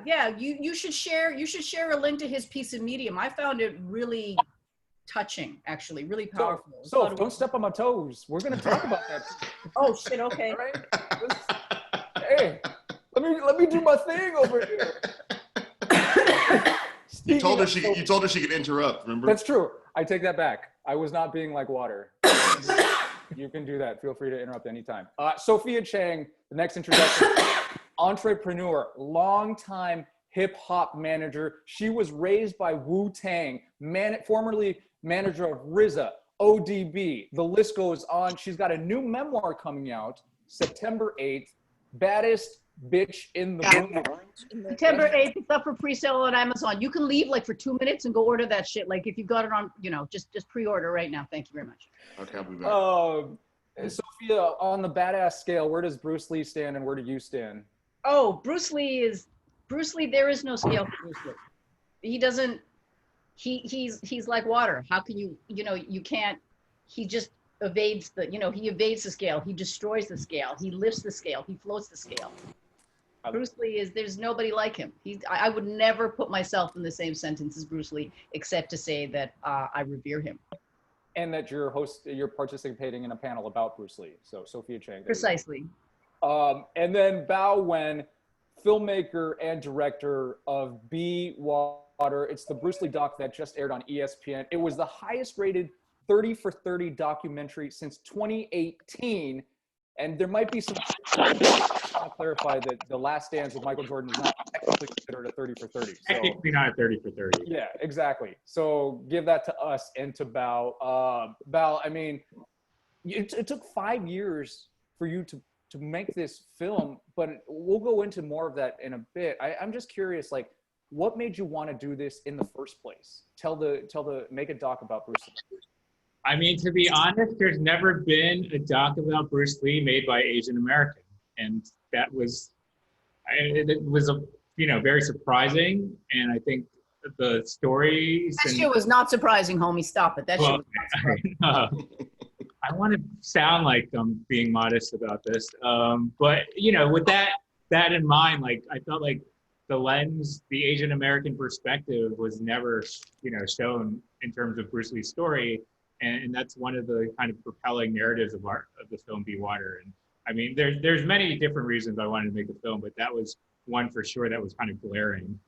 yeah. You should share a link to his piece of Medium. I found it really touching, actually, really powerful. So don't step on my toes. We're gonna talk about that. Oh shit! Okay. All right. Hey, let me do my thing over here. You told her she could interrupt. Remember? That's true. I take that back. I was not being like water. You can do that. Feel free to interrupt anytime. Sophia Chang, the next introduction. Entrepreneur, longtime hip hop manager. She was raised by Wu-Tang, formerly manager of RZA, ODB. The list goes on. She's got a new memoir coming out September 8th. Baddest bitch in the room. September 8th, it's up for pre-sale on Amazon. You can leave like for 2 minutes and go order that shit. Like if you've got it on, just pre-order right now. Thank you very much. Okay, I'll be back. Sophia, on the badass scale, where does Bruce Lee stand and where do you stand? Oh, Bruce Lee, there is no scale for Bruce Lee. He doesn't, he's like water. How can you can't, he just evades he evades the scale. He destroys the scale. He lifts the scale. He floats the scale. Bruce Lee there's nobody like him. I would never put myself in the same sentence as Bruce Lee, except to say that I revere him. And that you're participating in a panel about Bruce Lee. So Sophia Chang. Precisely. And then Bao Nguyen, filmmaker and director of Be Water. It's the Bruce Lee doc that just aired on ESPN. It was the highest rated 30 for 30 documentary since 2018. And there might be some, I'll clarify that The Last Dance with Michael Jordan is not technically considered a 30 for 30. So, technically not a 30 for 30. Yeah, exactly. So give that to us and to Bao. Bao, I mean, it took 5 years for you to make this film, but we'll go into more of that in a bit. I'm just curious, like, what made you want to do this in the first place? Make a doc about Bruce Lee. I mean, to be honest, there's never been a doc about Bruce Lee made by Asian American, and that was, it was very surprising. And I think the stories. That shit was not surprising, homie. Stop it. That shit was not surprising. I want to sound like I'm being modest about this, but with that in mind, like I felt like the lens, the Asian American perspective, was never shown in terms of Bruce Lee's story. And that's one of the kind of propelling narratives of the film Be Water. And I mean, there's many different reasons I wanted to make the film, but that was one for sure that was kind of glaring.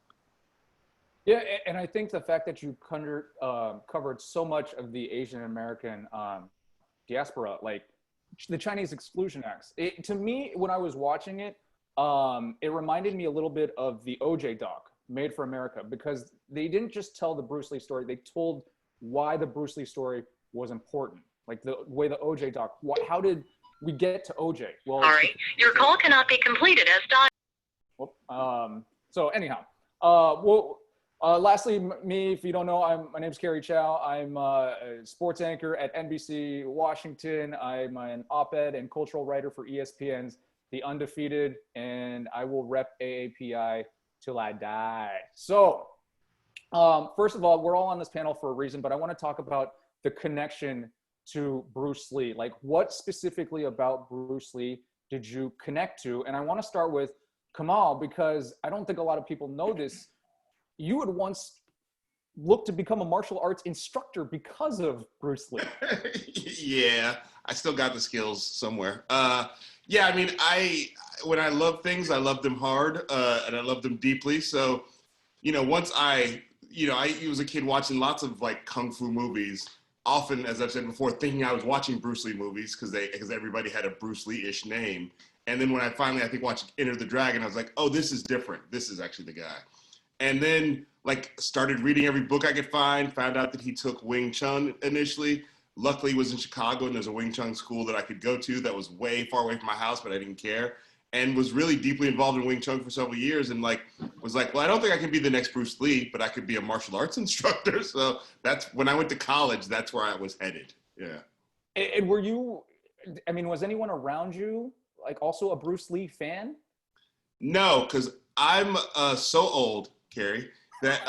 Yeah, and I think the fact that you covered so much of the Asian American diaspora, like the Chinese Exclusion Acts, to me, when I was watching it, it reminded me a little bit of the OJ doc, Made for America, because they didn't just tell the Bruce Lee story, they told why the Bruce Lee story was important. Like the way the OJ doc, how did we get to OJ? Well, sorry, your call cannot be completed as dialed. So anyhow, lastly, me, if you don't know, my name's Cary Chow. I'm a sports anchor at NBC Washington. I'm an op-ed and cultural writer for ESPN's The Undefeated, and I will rep AAPI till I die. So, first of all, we're all on this panel for a reason, but I want to talk about the connection to Bruce Lee. Like, what specifically about Bruce Lee did you connect to? And I want to start with Kamau, because I don't think a lot of people know this. You had once looked to become a martial arts instructor because of Bruce Lee. Yeah, I still got the skills somewhere. Yeah, I mean, when I love things, I love them hard, and I love them deeply. So, once I was a kid watching lots of like kung fu movies, often, as I've said before, thinking I was watching Bruce Lee movies because everybody had a Bruce Lee-ish name. And then when I finally, I think, watched Enter the Dragon, I was like, oh, this is different. This is actually the guy. And then started reading every book I could find, found out that he took Wing Chun initially. Luckily, it was in Chicago, and there's a Wing Chun school that I could go to that was way far away from my house, but I didn't care. And was really deeply involved in Wing Chun for several years, and was like, well, I don't think I can be the next Bruce Lee, but I could be a martial arts instructor. So that's when I went to college, that's where I was headed. Yeah. And were you, I mean, was anyone around you like also a Bruce Lee fan? No, because I'm so old, Cary, that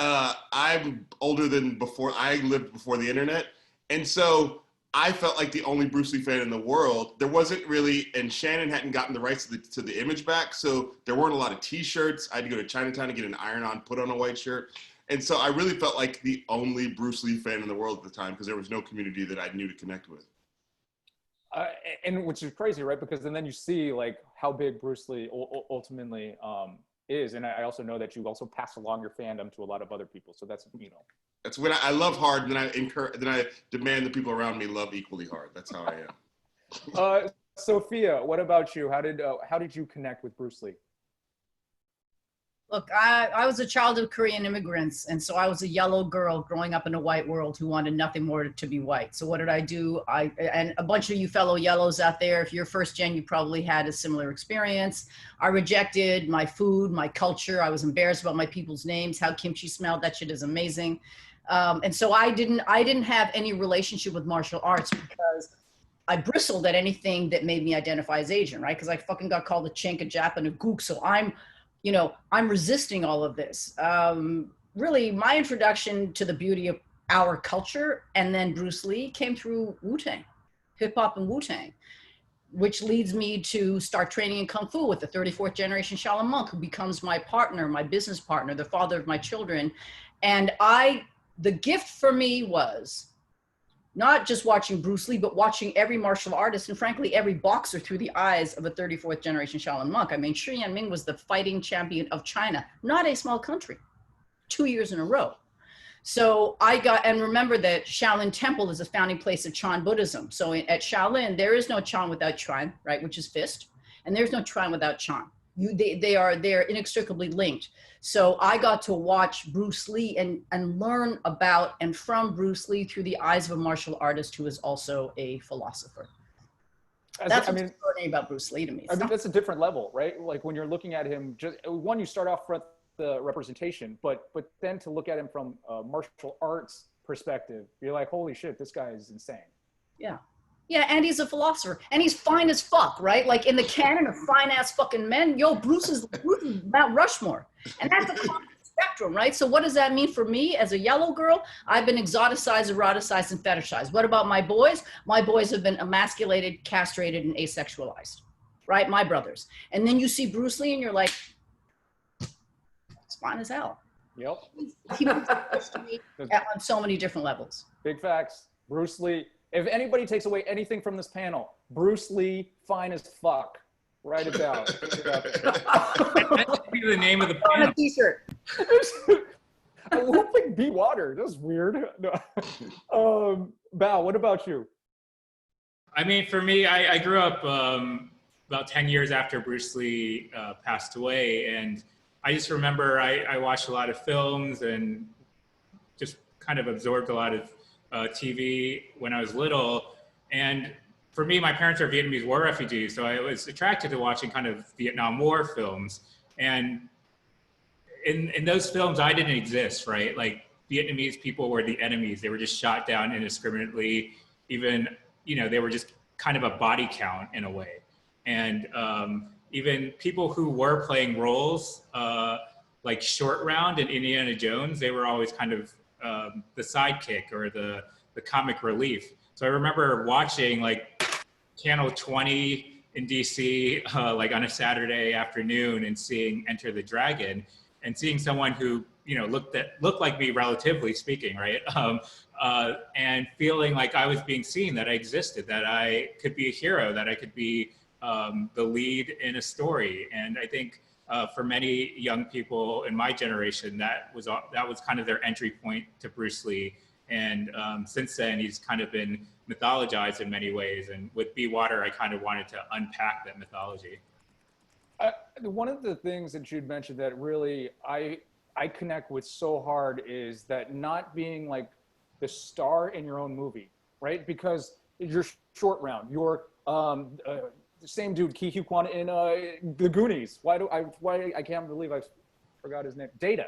I'm older than before. I lived before the internet. And so I felt like the only Bruce Lee fan in the world. There wasn't really, and Shannon hadn't gotten the rights to the image back, so there weren't a lot of T-shirts. I had to go to Chinatown to get an iron-on, put on a white shirt. And so I really felt like the only Bruce Lee fan in the world at the time because there was no community that I knew to connect with. And which is crazy, right? Because then you see like how big Bruce Lee ultimately is. And I also know that you also pass along your fandom to a lot of other people. So that's, you know. That's when I love hard, then I demand the people around me love equally hard. That's how I am. Sophia, what about you? How did you connect with Bruce Lee? Look, I was a child of Korean immigrants, and so I was a yellow girl growing up in a white world who wanted nothing more to be white. So what did I do? And a bunch of you fellow yellows out there, if you're first gen, you probably had a similar experience. I rejected my food, my culture. I was embarrassed about my people's names, how kimchi smelled. That shit is amazing. And so I didn't have any relationship with martial arts because I bristled at anything that made me identify as Asian, right? Because I fucking got called a chink, a Jap, and a gook. So I'm resisting all of this. Really, my introduction to the beauty of our culture and then Bruce Lee came through Wu-Tang, hip hop and Wu-Tang, which leads me to start training in Kung Fu with the 34th generation Shaolin monk who becomes my partner, my business partner, the father of my children. And the gift for me was not just watching Bruce Lee, but watching every martial artist and frankly, every boxer through the eyes of a 34th generation Shaolin monk. I mean, Shi Yanming was the fighting champion of China, not a small country, 2 years in a row. So and remember that Shaolin Temple is a founding place of Chan Buddhism. So at Shaolin, there is no Chan without Chuan, right? Which is fist. And there's no Chuan without Chan. They're inextricably linked. So I got to watch Bruce Lee and learn about and from Bruce Lee through the eyes of a martial artist who is also a philosopher. That's what's extraordinary about Bruce Lee to me. I mean, that's a different level, right? Like when you're looking at him, just one, you start off with the representation, but then to look at him from a martial arts perspective, you're like, holy shit, this guy is insane. Yeah. Yeah, and he's a philosopher, and he's fine as fuck, right? Like in the canon of fine ass fucking men, Bruce is Mount Rushmore, and that's a common spectrum, right? So what does that mean for me as a yellow girl? I've been exoticized, eroticized, and fetishized. What about my boys? My boys have been emasculated, castrated, and asexualized, right? My brothers. And then you see Bruce Lee, and you're like, it's fine as hell. Yep. He means to me on so many different levels. Big facts. Bruce Lee. If anybody takes away anything from this panel, Bruce Lee, fine as fuck. Write it down. That should be the name of the On panel. a t-shirt. Who picked Be Water? That's weird. No. Bao, what about you? I mean, for me, I grew up about 10 years after Bruce Lee passed away. And I just remember I watched a lot of films and just kind of absorbed a lot of TV when I was little. And for me, my parents are Vietnamese war refugees, so I was attracted to watching kind of Vietnam War films. And in those films, I didn't exist, right? Like Vietnamese people were the enemies. They were just shot down indiscriminately. Even, they were just kind of a body count in a way. And even people who were playing roles like Short Round and Indiana Jones, they were always kind of the sidekick or the comic relief. So I remember watching like Channel 20 in DC, like on a Saturday afternoon and seeing Enter the Dragon and seeing someone who, looked like me relatively speaking, right? And feeling like I was being seen, that I existed, that I could be a hero, that I could be the lead in a story. And I think for many young people in my generation, that was kind of their entry point to Bruce Lee. And since then, he's kind of been mythologized in many ways. And with Be Water, I kind of wanted to unpack that mythology. One of the things that you'd mentioned that really I connect with so hard is that not being like the star in your own movie, right? Because you're Short Round, you're the same dude, Ki Hu Kwan in The Goonies. Why I can't believe I forgot his name. Data.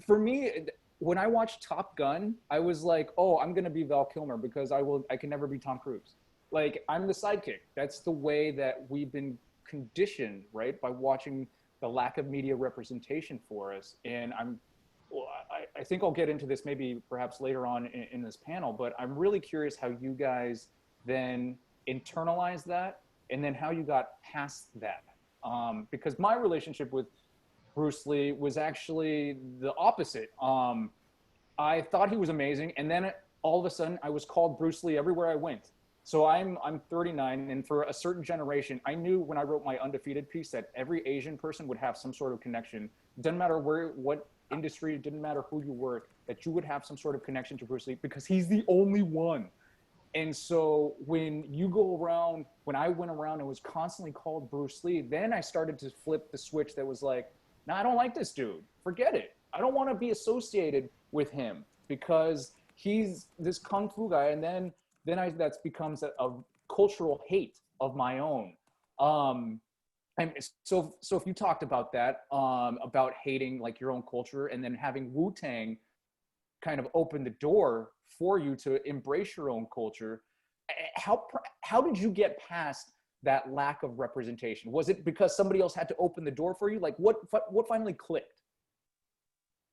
For me, when I watched Top Gun, I was like, oh, I'm gonna be Val Kilmer because I can never be Tom Cruise. Like, I'm the sidekick. That's the way that we've been conditioned, right? By watching the lack of media representation for us. And I think I'll get into this maybe perhaps later on in this panel, but I'm really curious how you guys then internalized that and then how you got past that. Because my relationship with Bruce Lee was actually the opposite. I thought he was amazing, and then all of a sudden I was called Bruce Lee everywhere I went. So I'm 39, and for a certain generation, I knew when I wrote my Undefeated piece that every Asian person would have some sort of connection. Doesn't matter what industry, it didn't matter who you were, that you would have some sort of connection to Bruce Lee because he's the only one. And so when I went around and was constantly called Bruce Lee, then I started to flip the switch that was like, no, I don't like this dude. Forget it. I don't want to be associated with him because he's this Kung Fu guy. And then that becomes a cultural hate of my own. And so if you talked about that, about hating like your own culture and then having Wu-Tang kind of open the door for you to embrace your own culture, how did you get past that lack of representation? Was it because somebody else had to open the door for you? Like what finally clicked?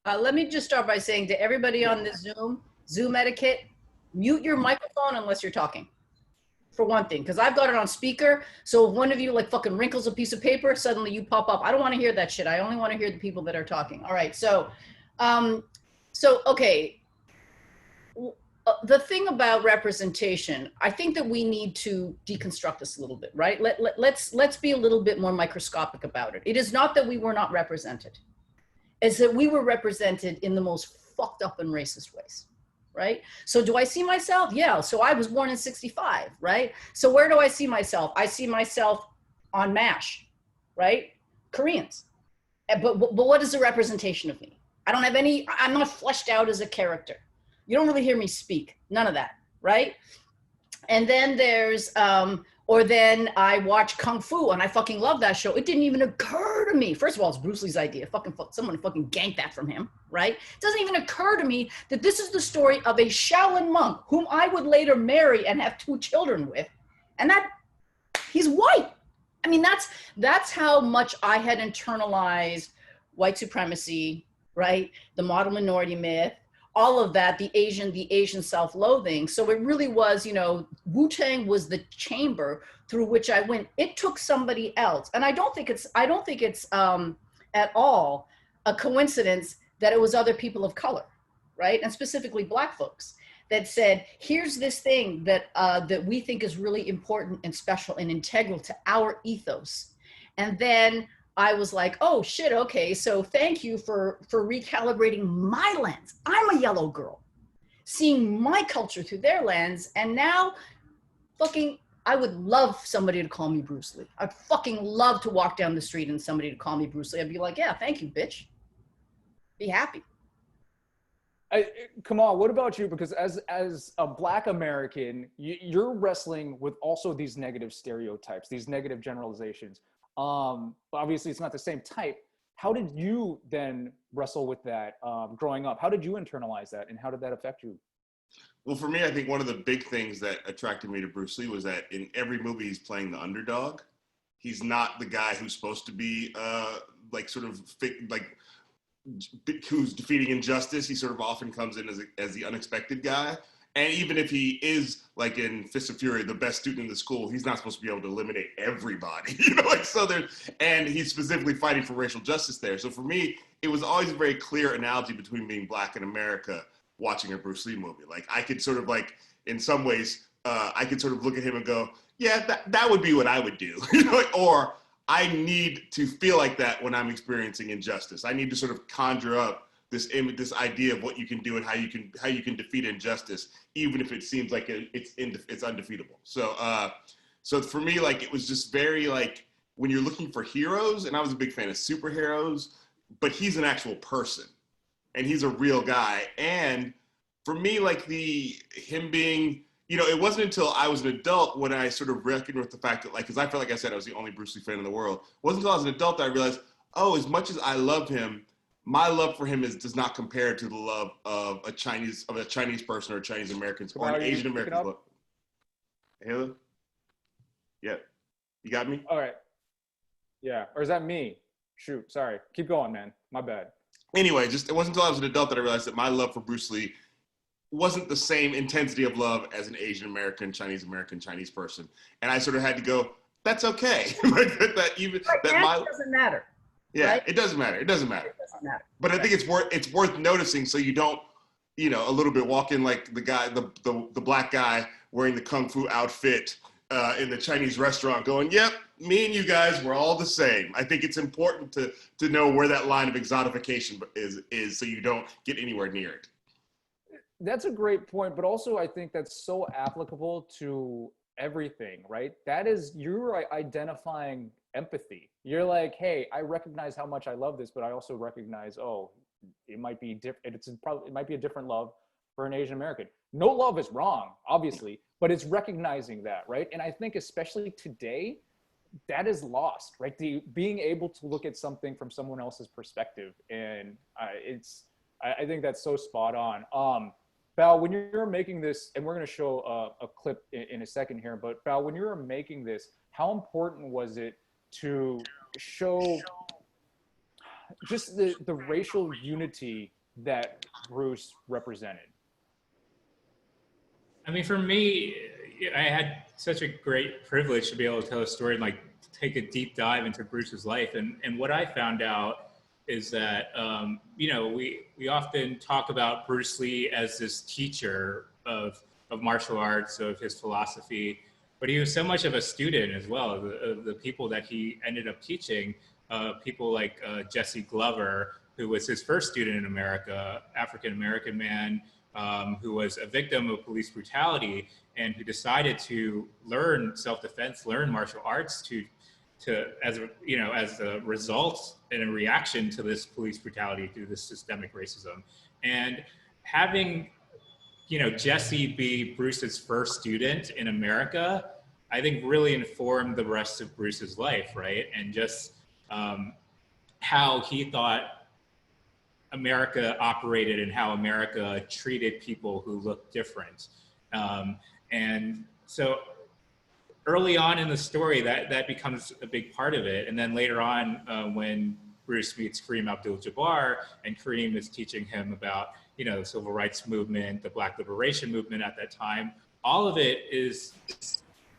Let me just start by saying to everybody on the Zoom etiquette, mute your microphone unless you're talking. For one thing, because I've got it on speaker. So if one of you like fucking wrinkles a piece of paper, suddenly you pop up. I don't want to hear that shit. I only want to hear the people that are talking. All right. So, okay. The thing about representation, I think that we need to deconstruct this a little bit, right? Let's be a little bit more microscopic about it. It is not that we were not represented. It's that we were represented in the most fucked up and racist ways, right? So do I see myself? Yeah, so I was born in 65, right? So where do I see myself? I see myself on MASH, right? Koreans. But what is the representation of me? I don't have any, I'm not fleshed out as a character. You don't really hear me speak, none of that, right? And then there's, or then I watch Kung Fu and I fucking love that show. It didn't even occur to me. First of all, it's Bruce Lee's idea. Someone fucking ganked that from him, right? It doesn't even occur to me that this is the story of a Shaolin monk whom I would later marry and have 2 children with. And that he's white. I mean, that's how much I had internalized white supremacy, right? The model minority myth, all of that, the Asian self-loathing. So it really was, you know, Wu-Tang was the chamber through which I went. It took somebody else. And I don't think it's at all a coincidence that it was other people of color, right? And specifically Black folks that said, here's this thing that we think is really important and special and integral to our ethos. And then I was like, oh shit, okay, so thank you for recalibrating my lens. I'm a yellow girl, seeing my culture through their lens, and now fucking, I would love somebody to call me Bruce Lee. I'd fucking love to walk down the street and somebody to call me Bruce Lee. I'd be like, yeah, thank you, bitch. Be happy. Kamau, what about you? Because as a Black American, you're wrestling with also these negative stereotypes, these negative generalizations. Obviously it's not the same type. How did you then wrestle with that growing up? How did you internalize that and how did that affect you? Well, for me, I think one of the big things that attracted me to Bruce Lee was that in every movie he's playing the underdog. He's not the guy who's supposed to be like sort of like who's defeating injustice. He sort of often comes in as the unexpected guy. And even if he is, like in Fist of Fury, the best student in the school, he's not supposed to be able to eliminate everybody, you know, like, so and he's specifically fighting for racial justice there. So for me, it was always a very clear analogy between being Black in America watching a Bruce Lee movie. Like I could sort of like, in some ways, I could sort of look at him and go, yeah, that would be what I would do, you know, like, or I need to feel like that when I'm experiencing injustice. I need to sort of conjure up this idea of what you can do and how you can defeat injustice, even if it seems like it's undefeatable. So for me, like, it was just very like, when you're looking for heroes, and I was a big fan of superheroes, but he's an actual person and he's a real guy. And for me, like him being, you know, it wasn't until I was an adult when I sort of reckoned with the fact that, like, because I felt like I said I was the only Bruce Lee fan in the world. It wasn't until I was an adult that I realized, oh, as much as I love him, my love for him does not compare to the love of a Chinese person or a Chinese American or an Asian American. Hello? Yeah. You got me? All right. Yeah. Or is that me? Shoot. Sorry. Keep going, man. My bad. anyway, just it wasn't until I was an adult that I realized that my love for Bruce Lee wasn't the same intensity of love as an Asian American, Chinese person, and I sort of had to go, that's okay. that even Right, that my doesn't matter. yeah, right? it doesn't matter. It doesn't matter. It doesn't matter. But I think it's worth noticing so you don't, you know, a little bit walk in like the guy, the black guy wearing the kung fu outfit in the Chinese restaurant going, yep, me and you guys, we're all the same. I think it's important to know where that line of exotification is so you don't get anywhere near it. That's a great point, but also I think that's so applicable to everything, right? That is, you're identifying empathy. You're like, hey, I recognize how much I love this, but I also recognize, oh, it might be different. It might be a different love for an Asian American. No love is wrong, obviously, but it's recognizing that, right? And I think especially today, that is lost, right? Being able to look at something from someone else's perspective, and I think that's so spot on. Bao, when you're making this, and we're going to show a clip in a second here, but Bao, when you were making this, how important was it to show just the racial unity that Bruce represented? I mean, for me, I had such a great privilege to be able to tell a story and like take a deep dive into Bruce's life. And what I found out is that, you know, we often talk about Bruce Lee as this teacher of martial arts, of his philosophy, but he was so much of a student as well. Of the people that he ended up teaching, people like Jesse Glover, who was his first student in America, African-American man, who was a victim of police brutality and who decided to learn self-defense, learn martial arts as a result and a reaction to this police brutality, to this systemic racism. And having, you know, Jesse be Bruce's first student in America, I think really informed the rest of Bruce's life, right? And just how he thought America operated and how America treated people who looked different. And so early on in the story, that becomes a big part of it. And then later on, when Bruce meets Kareem Abdul-Jabbar and Kareem is teaching him about, you know, the civil rights movement, the Black liberation movement at that time, all of it is,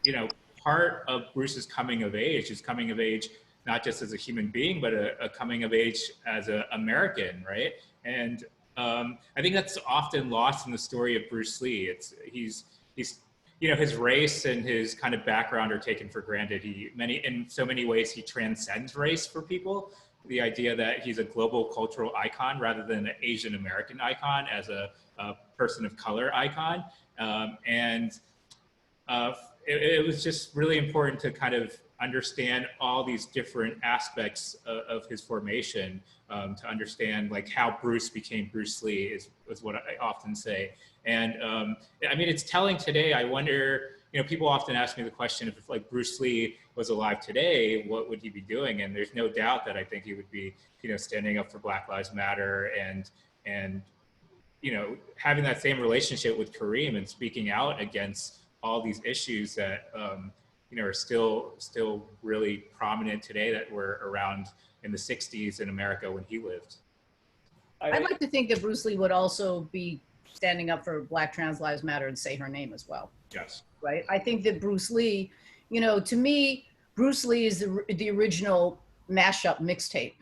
you know, part of Bruce's coming of age. His coming of age not just as a human being, but a coming of age as an American, right? And I think that's often lost in the story of Bruce Lee. He's you know, his race and his kind of background are taken for granted. In so many ways, he transcends race for people. The idea that he's a global cultural icon rather than an Asian American icon as a person of color icon. It was just really important to kind of understand all these different aspects of his formation, to understand like how Bruce became Bruce Lee is what I often say. And I mean, it's telling today. I wonder, you know, people often ask me the question, if like Bruce Lee was alive today, what would he be doing? And there's no doubt that I think he would be, you know, standing up for Black Lives Matter and you know, having that same relationship with Kareem and speaking out against all these issues that, you know, are still really prominent today that were around in the 60s in America when he lived. I'd like to think that Bruce Lee would also be standing up for Black Trans Lives Matter and say her name as well. Yes. Right. I think that Bruce Lee, you know, to me, Bruce Lee is the original mashup mixtape.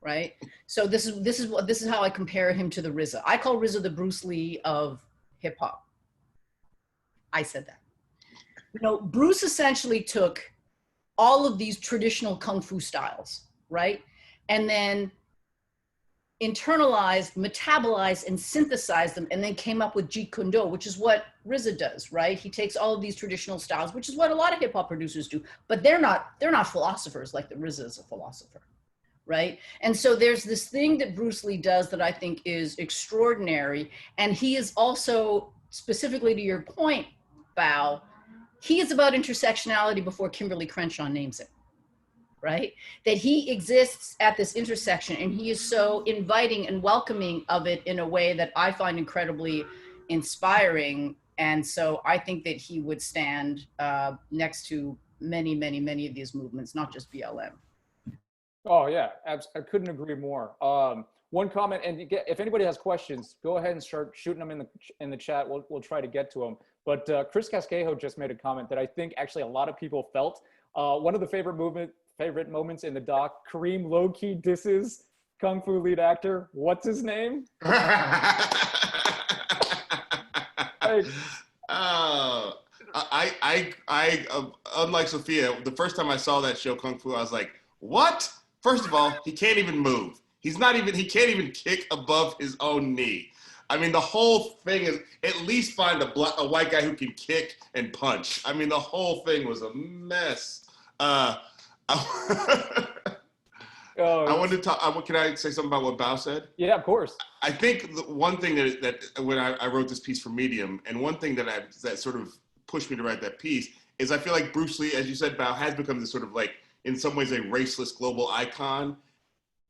Right. So this is how I compare him to the RZA. I call RZA the Bruce Lee of hip hop. I said that. You know, Bruce essentially took all of these traditional Kung Fu styles, right? And then internalized, metabolized, and synthesized them, and then came up with Jeet Kune Do, which is what RZA does, right? He takes all of these traditional styles, which is what a lot of hip hop producers do, but they're not philosophers like the RZA is a philosopher, right? And so there's this thing that Bruce Lee does that I think is extraordinary, and he is also, specifically to your point, Bao, he is about intersectionality before Kimberly Crenshaw names it, right? That he exists at this intersection and he is so inviting and welcoming of it in a way that I find incredibly inspiring. And so I think that he would stand next to many, many, many of these movements, not just BLM. Oh yeah, I couldn't agree more. one comment, and if anybody has questions, go ahead and start shooting them in the chat. We'll try to get to them. But Chris Casquejo just made a comment that I think actually a lot of people felt. One of the favorite moments in the doc, Kareem low-key disses Kung Fu lead actor. What's his name? Unlike Sophia, the first time I saw that show Kung Fu, I was like, what? First of all, he can't even move. He can't even kick above his own knee. I mean, the whole thing is, at least find a white guy who can kick and punch. I mean, the whole thing was a mess. I wanted to talk, can I say something about what Bao said? Yeah, of course. I think the one thing that when I wrote this piece for Medium, and one thing that sort of pushed me to write that piece is I feel like Bruce Lee, as you said, Bao, has become this sort of like, in some ways, a raceless global icon.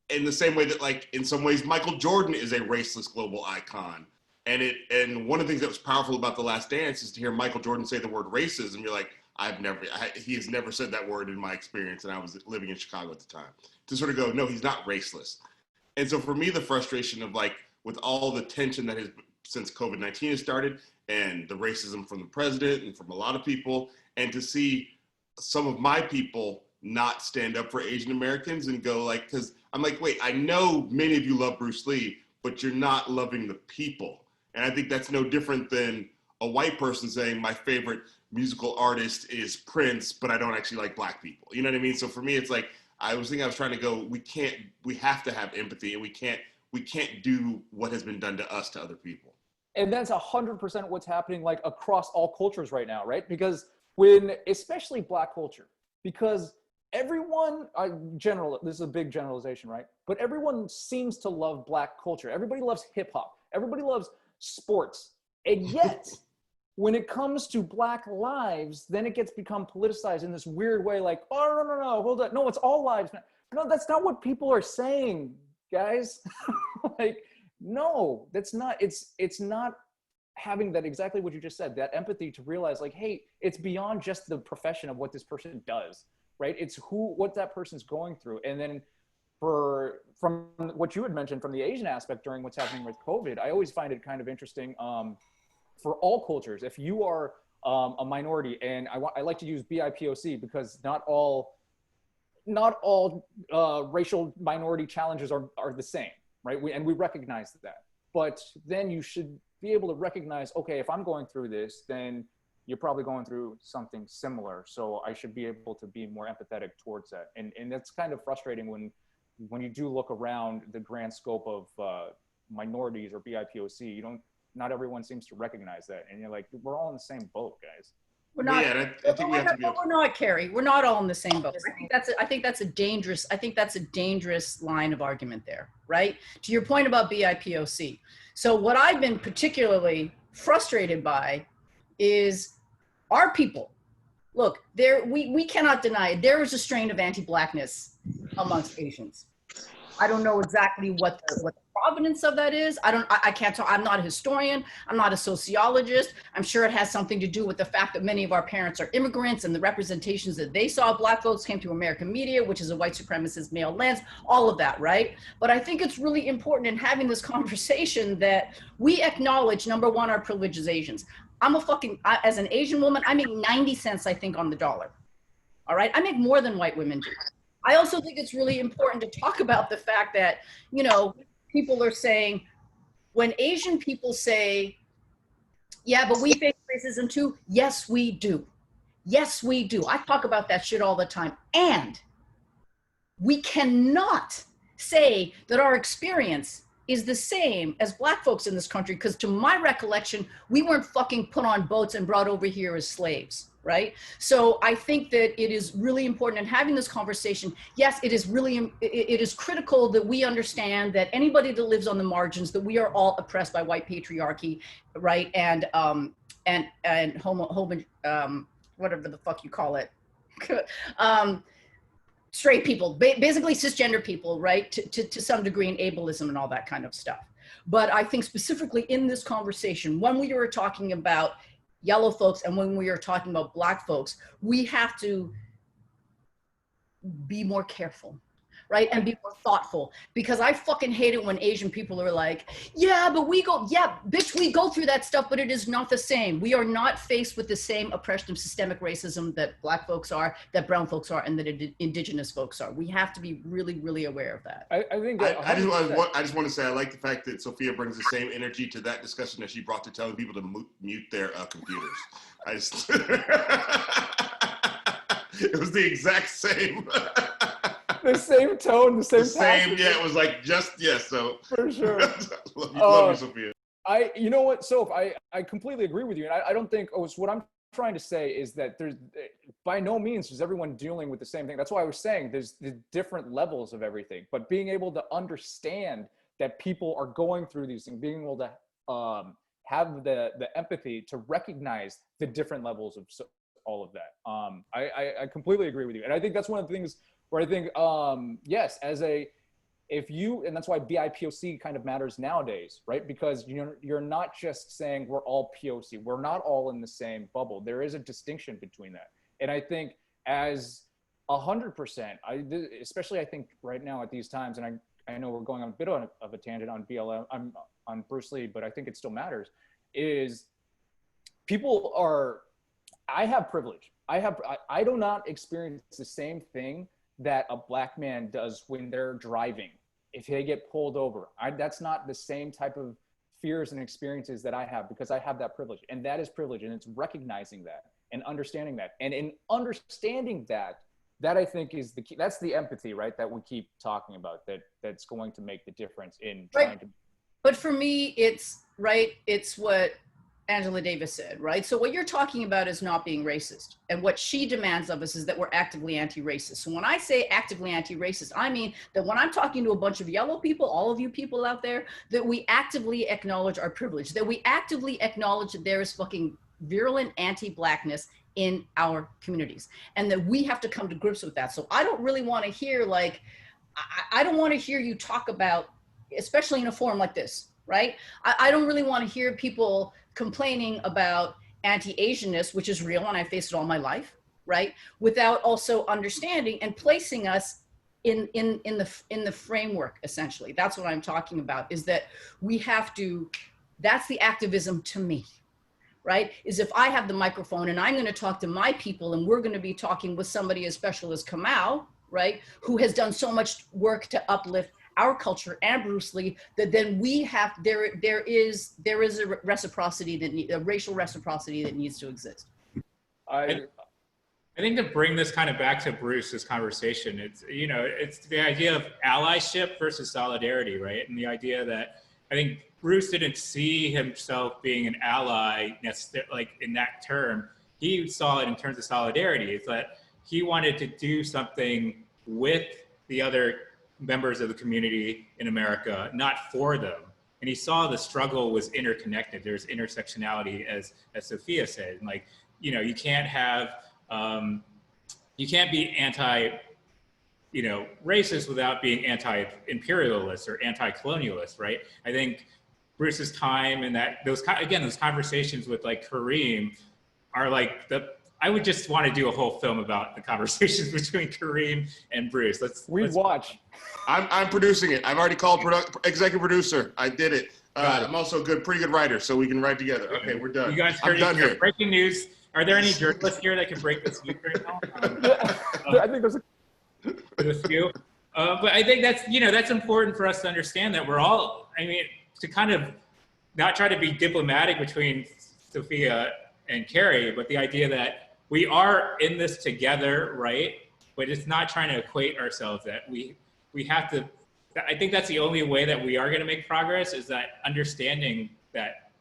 In the same way that, like, in some ways, Michael Jordan is a raceless global icon. And one of the things that was powerful about The Last Dance is to hear Michael Jordan say the word racism. You're like, he has never said that word in my experience, and I was living in Chicago at the time. To sort of go, no, he's not raceless. And so for me, the frustration of, like, with all the tension that has, since COVID-19 has started, and the racism from the president and from a lot of people, and to see some of my people not stand up for Asian Americans and go, like, because I'm like, wait, I know many of you love Bruce Lee, but you're not loving the people. And I think that's no different than a white person saying my favorite musical artist is Prince, but I don't actually like black people. You know what I mean? So for me, it's like, I was trying to go, we have to have empathy, and we can't do what has been done to us to other people. And that's 100% what's happening, like, across all cultures right now, right? Because especially black culture, because everyone, this is a big generalization, right? But everyone seems to love black culture. Everybody loves hip hop. Everybody loves sports. And yet, when it comes to black lives, then it gets become politicized in this weird way, like, oh, no, hold on. No, it's all lives. No, that's not what people are saying, guys. Like, no, that's not, it's not having that, exactly what you just said, that empathy to realize, like, hey, it's beyond just the profession of what this person does. Right? It's what that person's going through. And then from what you had mentioned from the Asian aspect during what's happening with COVID, I always find it kind of interesting for all cultures. If you are a minority, and I like to use BIPOC because not all racial minority challenges are the same, right? We recognize that. But then you should be able to recognize, okay, if I'm going through this, then you're probably going through something similar. So I should be able to be more empathetic towards that. And that's kind of frustrating when you do look around the grand scope of minorities or BIPOC, not everyone seems to recognize that. And you're like, we're all in the same boat, guys. We're not. Yeah, I think we have to be. We're not, Cary. We're not all in the same boat. I think that's a dangerous line of argument there, right? To your point about BIPOC. So what I've been particularly frustrated by is our people. Look, we cannot deny it. There is a strain of anti-blackness amongst Asians. I don't know exactly what the provenance of that is. I can't tell. I'm not a historian. I'm not a sociologist. I'm sure it has something to do with the fact that many of our parents are immigrants, and the representations that they saw of black folks came through American media, which is a white supremacist male lens, all of that, right? But I think it's really important in having this conversation that we acknowledge, number one, our privilege as Asians. As an Asian woman, I make 90 cents, I think, on the dollar. All right. I make more than white women do. I also think it's really important to talk about the fact that, people are saying, when Asian people say, yeah, but we face racism too. Yes, we do. Yes, we do. I talk about that shit all the time. And we cannot say that our experience is the same as black folks in this country, because to my recollection, we weren't fucking put on boats and brought over here as slaves, right? So I think that it is really important in having this conversation. Yes, it is critical that we understand that anybody that lives on the margins, that we are all oppressed by white patriarchy, right? And whatever the fuck you call it. Straight people, basically cisgender people, right, to some degree, in ableism and all that kind of stuff. But I think specifically in this conversation, when we were talking about yellow folks and when we are talking about black folks, we have to be more careful, right? And be more thoughtful, because I fucking hate it when Asian people are like, yeah, but yeah, bitch, we go through that stuff, but it is not the same. We are not faced with the same oppression of systemic racism that Black folks are, that brown folks are, and that indigenous folks are. We have to be really, really aware of that. I think I just want to say I like the fact that Sophia brings the same energy to that discussion that she brought to telling people to mute their computers. I just it was the exact same. The same tone, the same passion. Yeah, it was like so. For sure. love you, Sophia. You know what, Soph, I completely agree with you. And I don't think, what I'm trying to say is that there's, by no means is everyone dealing with the same thing. That's why I was saying there's the different levels of everything, but being able to understand that people are going through these things, being able to have the empathy to recognize the different levels of all of that. I completely agree with you. And I think that's one of the things where I think, yes, and that's why BIPOC kind of matters nowadays, right? Because you're not just saying we're all POC. We're not all in the same bubble. There is a distinction between that. And I think as 100%, especially I think right now at these times, and I know we're going on a bit of a tangent on BLM, on Bruce Lee, but I think it still matters, is I have privilege. I do not experience the same thing that a Black man does when they're driving. If they get pulled over, that's not the same type of fears and experiences that I have, because I have that privilege, and that is privilege. And it's recognizing that and understanding that. And in understanding that I think is the key. That's the empathy, right? That we keep talking about, that's going to make the difference in trying to. But for me, it's what Angela Davis said, right? So what you're talking about is not being racist. And what she demands of us is that we're actively anti-racist. So when I say actively anti-racist, I mean that when I'm talking to a bunch of yellow people, all of you people out there, that we actively acknowledge our privilege, that we actively acknowledge that there is fucking virulent anti-Blackness in our communities, and that we have to come to grips with that. So I don't really want to hear I don't want to hear you talk about, especially in a forum like this, right? I don't really want to hear people complaining about anti-Asianness, which is real, and I faced it all my life, right? Without also understanding and placing us in the framework, essentially. That's what I'm talking about, is that we have to, that's the activism to me, right? Is if I have the microphone and I'm going to talk to my people, and we're going to be talking with somebody as special as Kamau, right? Who has done so much work to uplift our culture and Bruce Lee, that then we have, there is a reciprocity a racial reciprocity that needs to exist. I think to bring this kind of back to Bruce's conversation, it's the idea of allyship versus solidarity, right? And the idea that I think Bruce didn't see himself being an ally necessarily, like in that term. He saw it in terms of solidarity. It's that he wanted to do something with the other members of the community in America, not for them. And he saw the struggle was interconnected. There's intersectionality, as Sophia said. Like, you can't be anti, racist without being anti-imperialist or anti-colonialist, right? I think Bruce's time and those conversations with like Kareem are like I would just want to do a whole film about the conversations between Kareem and Bruce. Let's watch. I'm producing it. I've already called executive producer. I did it. I'm also a pretty good writer, so we can write together. Okay, we're done. You guys heard here. Breaking news. Are there any journalists here that can break this news right now? I think there's a few. But I think that's important for us to understand that we're all, to kind of not try to be diplomatic between Sophia and Cary, but the idea that we are in this together, right? But it's not trying to equate ourselves, that we have to, I think that's the only way that we are going to make progress, is that understanding that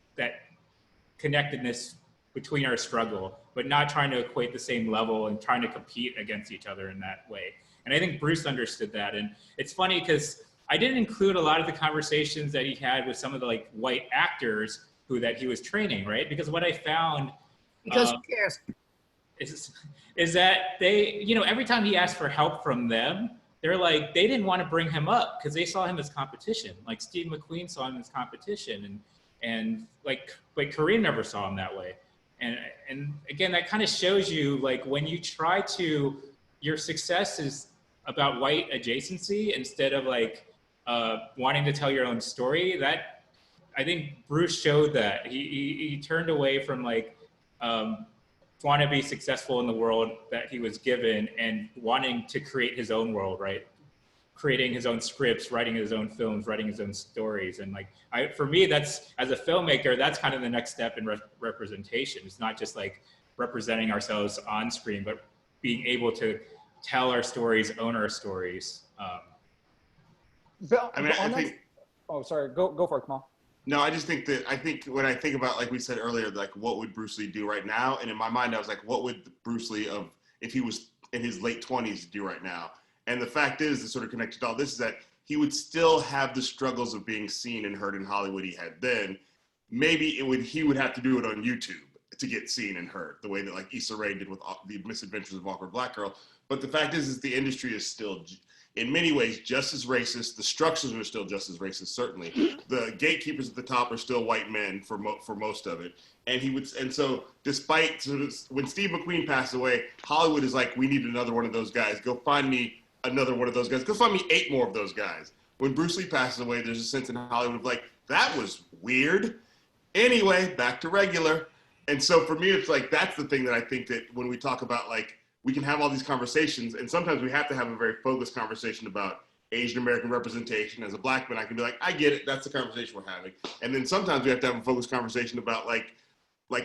connectedness between our struggle, but not trying to equate the same level and trying to compete against each other in that way. And I think Bruce understood that. And it's funny because I didn't include a lot of the conversations that he had with some of the white actors that he was training, right? Because what I found, because who cares? Is that they, every time he asked for help from them, they're like, they didn't want to bring him up because they saw him as competition. Like Steve McQueen saw him as competition, and like Kareem never saw him that way. And again, that kind of shows you, like, when you try to, your success about white adjacency instead of like wanting to tell your own story. That I think Bruce showed that he turned away from like want to be successful in the world that he was given and wanting to create his own world, right? Creating his own scripts, writing his own films, writing his own stories. And like, for me, that's, as a filmmaker, that's kind of the next step in representation. It's not just like representing ourselves on screen, but being able to tell our stories, own our stories. Bill, I mean, I think. Oh, sorry. Go for it, Kamau. No, I just think when I think about, like we said earlier, like what would Bruce Lee do right now? And in my mind, I was like, what would Bruce Lee if he was in his late 20s do right now? And the fact is, sort of connected to all this, is that he would still have the struggles of being seen and heard in Hollywood he had then. Maybe he would have to do it on YouTube to get seen and heard, the way that like Issa Rae did with The Misadventures of Awkward Black Girl. But the fact is the industry is still, in many ways, just as racist. The structures are still just as racist, certainly. The gatekeepers at the top are still white men for most of it. And so despite sort of, when Steve McQueen passed away, Hollywood is like, we need another one of those guys. Go find me another one of those guys. Go find me 8 more of those guys. When Bruce Lee passes away, there's a sense in Hollywood of like, that was weird. Anyway, back to regular. And so for me, it's like, that's the thing that I think that when we talk about like, we can have all these conversations, and sometimes we have to have a very focused conversation about Asian American representation. As a black man, I can be like, I get it, that's the conversation we're having. And then sometimes we have to have a focused conversation about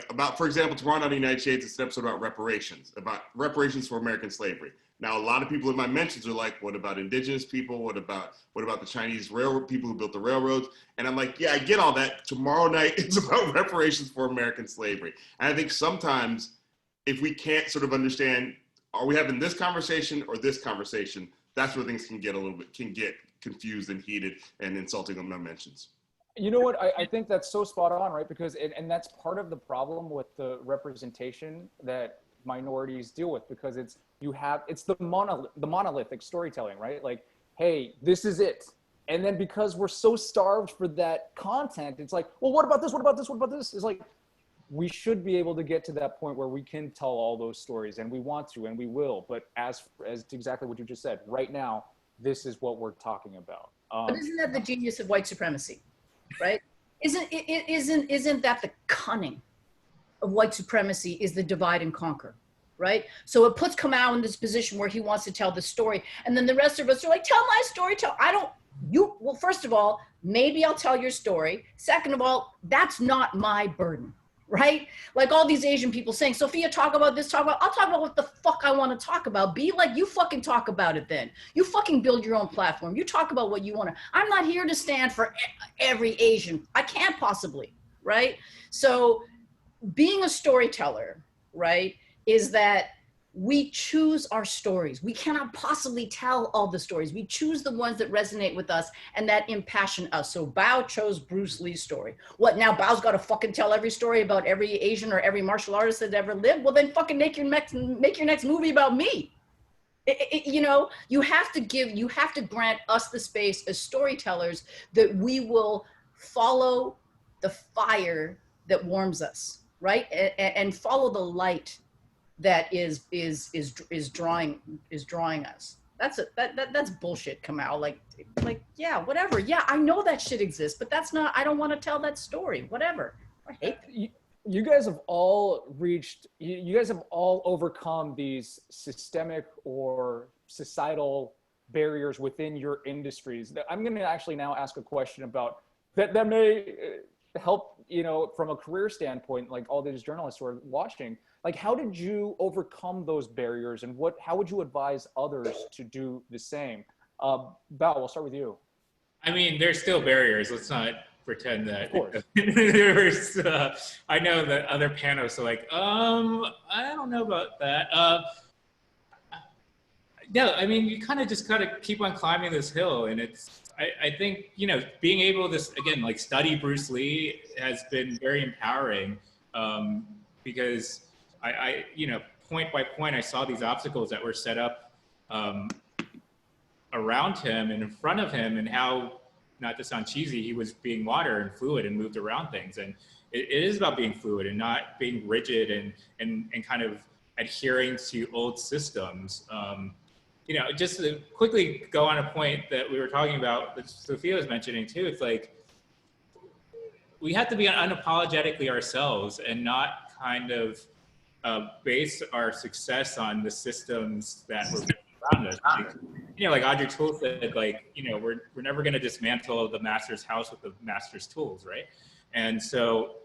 about, for example, tomorrow night in the United States, it's an episode about reparations for American slavery. Now, a lot of people in my mentions are like, what about indigenous people? What about the Chinese railroad people who built the railroads? And I'm like, yeah, I get all that. Tomorrow night, it's about reparations for American slavery. And I think sometimes if we can't sort of understand, are we having this conversation or this conversation, that's where things can get confused and heated and insulting on my mentions. You know what? I think that's so spot on, right? Because and that's part of the problem with the representation that minorities deal with, because it's the monolithic storytelling, right? Like, hey, this is it. And then because we're so starved for that content, it's like, well, what about this? What about this? What about this? It's like, we should be able to get to that point where we can tell all those stories, and we want to, and we will. But as exactly what you just said, right now, this is what we're talking about. But isn't that the genius of white supremacy, right? Isn't that the cunning of white supremacy, is the divide and conquer, right? So it puts Kamau in this position where he wants to tell the story, and then the rest of us are like, tell my story, well, first of all, maybe I'll tell your story. Second of all, that's not my burden. Right? Like all these Asian people saying, Sophia, talk about this, I'll talk about what the fuck I want to talk about. Be like, you fucking talk about it then. You fucking build your own platform. You talk about what you want to. I'm not here to stand for every Asian. I can't possibly, right? So being a storyteller, right, is that we choose our stories. We cannot possibly tell all the stories. We choose the ones that resonate with us and that impassion us. So Bao chose Bruce Lee's story. What, now Bao's got to fucking tell every story about every Asian or every martial artist that ever lived? Well, then fucking make your next movie about me. You know, you have to grant us the space as storytellers that we will follow the fire that warms us, right? And follow the light that is drawing us. That's bullshit, Kamau. Like, yeah, whatever. Yeah, I know that shit exists, but that's not, I don't want to tell that story. Whatever. I hate that. You guys have all overcome these systemic or societal barriers within your industries. I'm going to actually now ask a question about that may help, you know, from a career standpoint, like all these journalists who are watching. Like, how did you overcome those barriers, and how would you advise others to do the same? Bao, we'll start with you. I mean, there's still barriers. Let's not pretend that. Of course. There's, I know that other panelists are like, I don't know about that. No, I mean, you kind of just got to keep on climbing this hill, and I think, you know, being able to, again, like study Bruce Lee has been very empowering, because I, you know, point by point, I saw these obstacles that were set up around him and in front of him, and how, not to sound cheesy, he was being water and fluid and moved around things. And it is about being fluid and not being rigid and kind of adhering to old systems. you know, just to quickly go on a point that we were talking about, that Sophia was mentioning too, it's like, we have to be unapologetically ourselves and not kind of base our success on the systems that were around us. Like, you know, like Audrey Toole said, like, you know, we're never going to dismantle the master's house with the master's tools, right? And so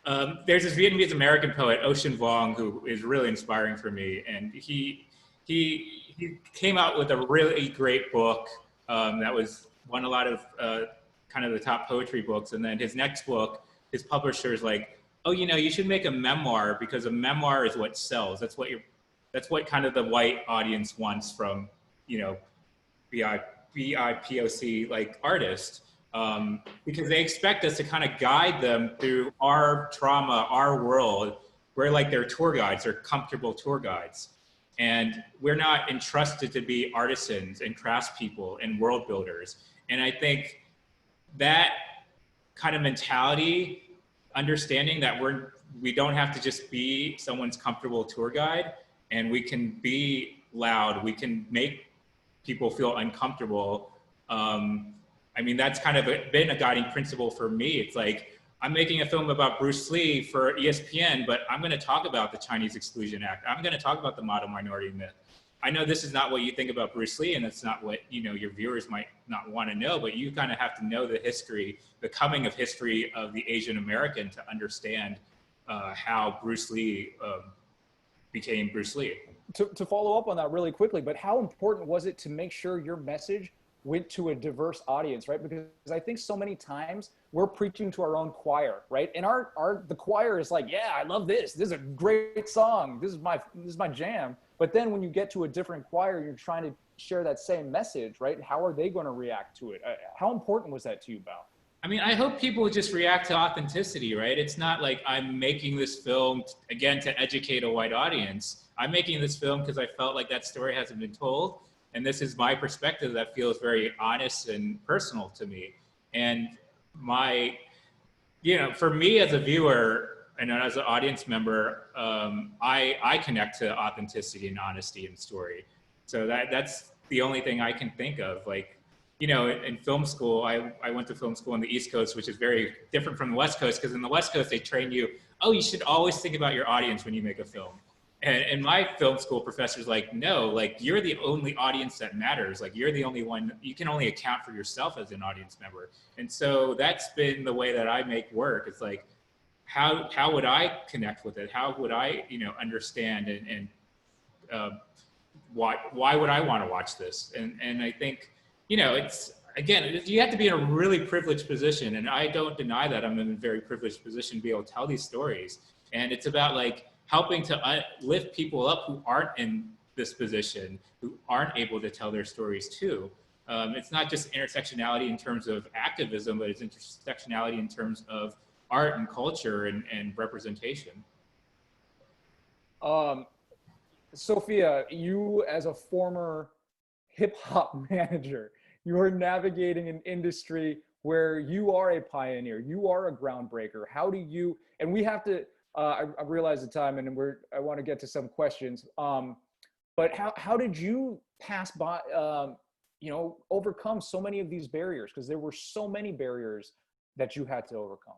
there's this Vietnamese American poet, Ocean Vuong, who is really inspiring for me, and he came out with a really great book that won a lot of kind of the top poetry books, and then his next book, his publisher's like, oh, you know, you should make a memoir because a memoir is what sells. That's what kind of the white audience wants from, you know, BIPOC like artists, because they expect us to kind of guide them through our trauma, our world. We're like their tour guides, they're comfortable tour guides. And we're not entrusted to be artisans and craftspeople and world builders. And I think that kind of mentality, understanding that we don't have to just be someone's comfortable tour guide, and we can be loud, we can make people feel uncomfortable. I mean, that's kind of been a guiding principle for me. It's like, I'm making a film about Bruce Lee for ESPN, but I'm gonna talk about the Chinese Exclusion Act. I'm gonna talk about the model minority myth. I know this is not what you think about Bruce Lee, and that's not what, you know, your viewers might not want to know, but you kind of have to know the history, the coming of history of the Asian American to understand how Bruce Lee became Bruce Lee. To follow up on that really quickly, but how important was it to make sure your message went to a diverse audience, right? Because I think so many times we're preaching to our own choir, right? And the choir is like, yeah, I love this. This is a great song. This is my jam. But then when you get to a different choir, you're trying to share that same message, right? How are they going to react to it? How important was that to you, Bao? I mean, I hope people just react to authenticity, right? It's not like I'm making this film, again, to educate a white audience. I'm making this film because I felt like that story hasn't been told. And this is my perspective that feels very honest and personal to me. And you know, for me as a viewer and as an audience member, I connect to authenticity and honesty in story. So that's the only thing I can think of. Like, you know, in film school, I went to film school on the East Coast, which is very different from the West Coast, because in the West Coast, they train you, oh, you should always think about your audience when you make a film. And my film school professor's like, no, like, you're the only audience that matters. Like, you're the only one, you can only account for yourself as an audience member. And so that's been the way that I make work. It's like, how would I connect with it? How would I, you know, understand and why would I want to watch this? And I think, you know, it's, again, you have to be in a really privileged position. And I don't deny that I'm in a very privileged position to be able to tell these stories. And it's about like helping to lift people up who aren't in this position, who aren't able to tell their stories too. It's not just intersectionality in terms of activism, but it's intersectionality in terms of art and culture and representation. Sophia, you as a former hip hop manager, you are navigating an industry where you are a pioneer, you are a groundbreaker. How do you, and we have to, I realize the time and I want to get to some questions, but how did you pass by, you know, overcome so many of these barriers? Because there were so many barriers that you had to overcome.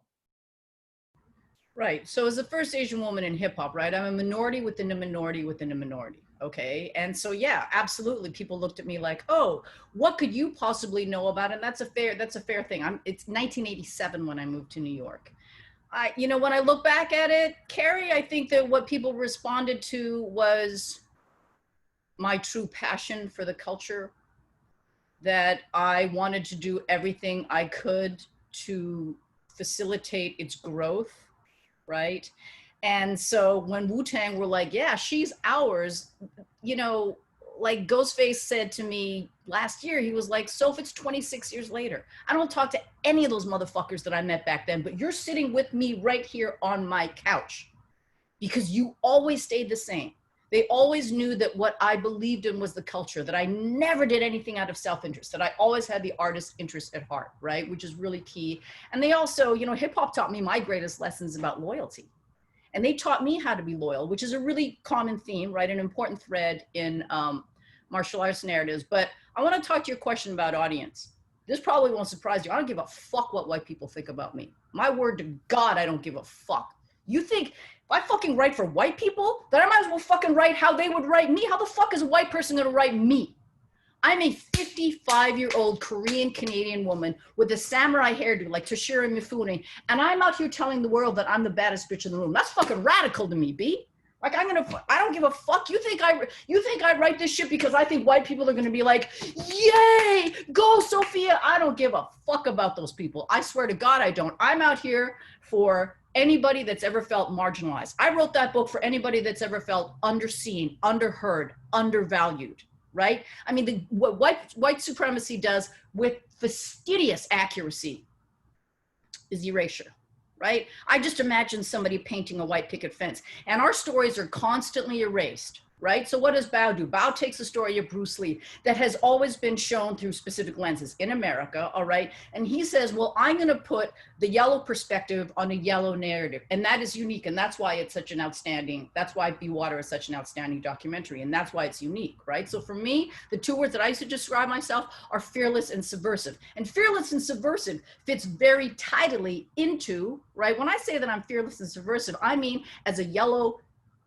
Right. So as the first Asian woman in hip hop, right, I'm a minority within a minority within a minority. Okay. And so, yeah, absolutely. People looked at me like, oh, what could you possibly know about it? And that's a fair thing. It's 1987 when I moved to New York. You know, when I look back at it, Cary, I think that what people responded to was my true passion for the culture, that I wanted to do everything I could to facilitate its growth. Right. And so when Wu-Tang were like, yeah, she's ours, you know, like Ghostface said to me last year, he was like, Soph, it's 26 years later. I don't talk to any of those motherfuckers that I met back then, but you're sitting with me right here on my couch because you always stayed the same. They always knew that what I believed in was the culture, that I never did anything out of self-interest, that I always had the artist's interest at heart, right? Which is really key. And they also, you know, hip hop taught me my greatest lessons about loyalty. And they taught me how to be loyal, which is a really common theme, right? An important thread in martial arts narratives. But I want to talk to your question about audience. This probably won't surprise you. I don't give a fuck what white people think about me. My word to God, I don't give a fuck. You think if I fucking write for white people, then I might as well fucking write how they would write me? How the fuck is a white person gonna write me? I'm a 55-year-old Korean Canadian woman with a samurai hairdo like Toshiro Mifune, and I'm out here telling the world that I'm the baddest bitch in the room. That's fucking radical to me, B. Like I don't give a fuck. You think I write this shit because I think white people are gonna be like, yay, go Sophia. I don't give a fuck about those people. I swear to God, I don't. I'm out here for anybody that's ever felt marginalized. I wrote that book for anybody that's ever felt underseen, underheard, undervalued, right? I mean, what white supremacy does with fastidious accuracy is erasure. Right? I just imagine somebody painting a white picket fence, and our stories are constantly erased, right? So what does Bao do? Bao takes the story of Bruce Lee that has always been shown through specific lenses in America, all right? And he says, well, I'm gonna put the yellow perspective on a yellow narrative, and that is unique, and that's why it's such an outstanding, that's why Be Water is such an outstanding documentary, and that's why it's unique, right? So for me, the two words that I used to describe myself are fearless and subversive. And fearless and subversive fits very tidily into, right? When I say that I'm fearless and subversive, I mean as a yellow,